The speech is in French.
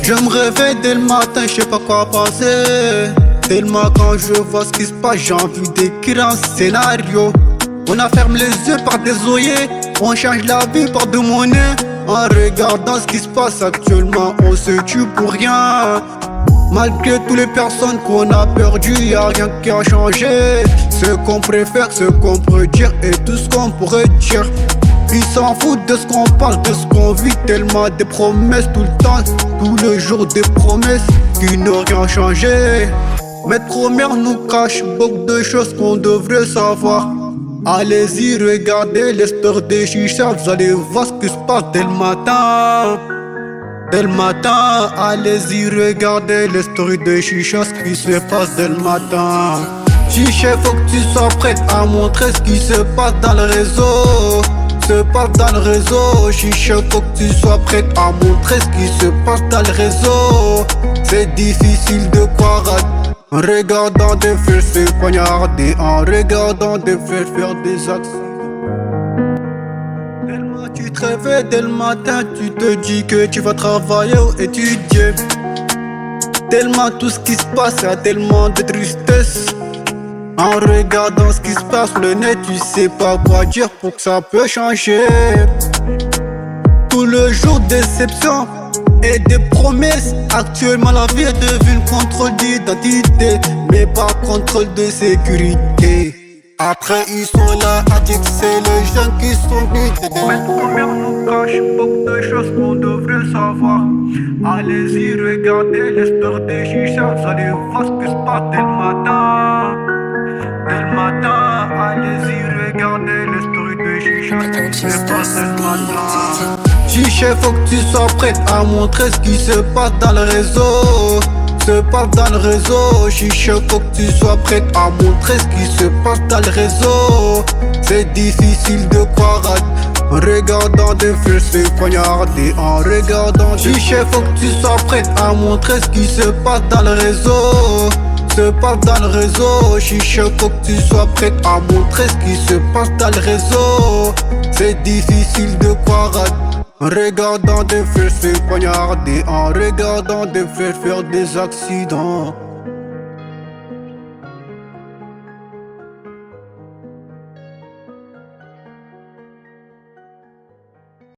Je me réveille dès le matin, je sais pas quoi penser. Tellement quand je vois ce qui se passe, j'ai envie d'écrire un scénario. On ferme les yeux par des oeillets, on change la vie par de monnaie. En regardant ce qui se passe actuellement, on se tue pour rien. Malgré toutes les personnes qu'on a perdues, y'a rien qui a changé. Ce qu'on préfère, ce qu'on peut dire et tout ce qu'on pourrait dire. Ils s'en foutent de ce qu'on parle, de ce qu'on vit. Tellement des promesses tout le temps, tous les jours des promesses qui n'ont rien changé. Maître Première nous cache beaucoup de choses qu'on devrait savoir. Allez-y, regardez les stores des chichas, vous allez voir ce qui se passe dès le matin. Dès le matin, allez-y, regardez les stories des chichas, ce qui se passe dès le matin. Chicha, faut que tu sois prête à montrer ce qui se passe dans le réseau. Se passe dans le réseau, chicha, faut que tu sois prête à montrer ce qui se passe dans le réseau. C'est difficile de croire en regardant des frères se poignarder, en regardant des frères faire des actions. Tellement tu te réveilles dès le matin, tu te dis que tu vas travailler ou étudier. Tellement tout ce qui se passe, y'a tellement de tristesse. En regardant ce qui se passe sur le net, tu sais pas quoi dire pour que ça peut changer. Tout le jour déception et des promesses. Actuellement la vie est devenue contrôle d'identité, mais pas contrôle de sécurité. Après ils sont là à dire que c'est les jeunes qui sont venus t'aider. Maître Première nous cache beaucoup de choses qu'on devrait savoir. Allez-y, regardez les stores des chichas, vous allez voir ce qui se passe dès le matin. Dès le matin, allez-y, regardez les stories de chicha, ce qui se passe dès le matin. Chicha, faut que tu sois prête à montrer ce qui se passe dans le réseau. Se passe dans le réseau, chicha, faut que tu sois prête à montrer ce qui se passe dans le réseau. C'est difficile de croire en regardant des frères se poignarder, en regardant chicha, faut que tu sois prête à montrer ce qui se passe dans le réseau. Se passe dans le réseau, chicha, faut que tu sois prête à montrer ce qui se passe dans le réseau. C'est difficile de croire en regardant des frères se poignarder, en regardant des frères faire des accidents.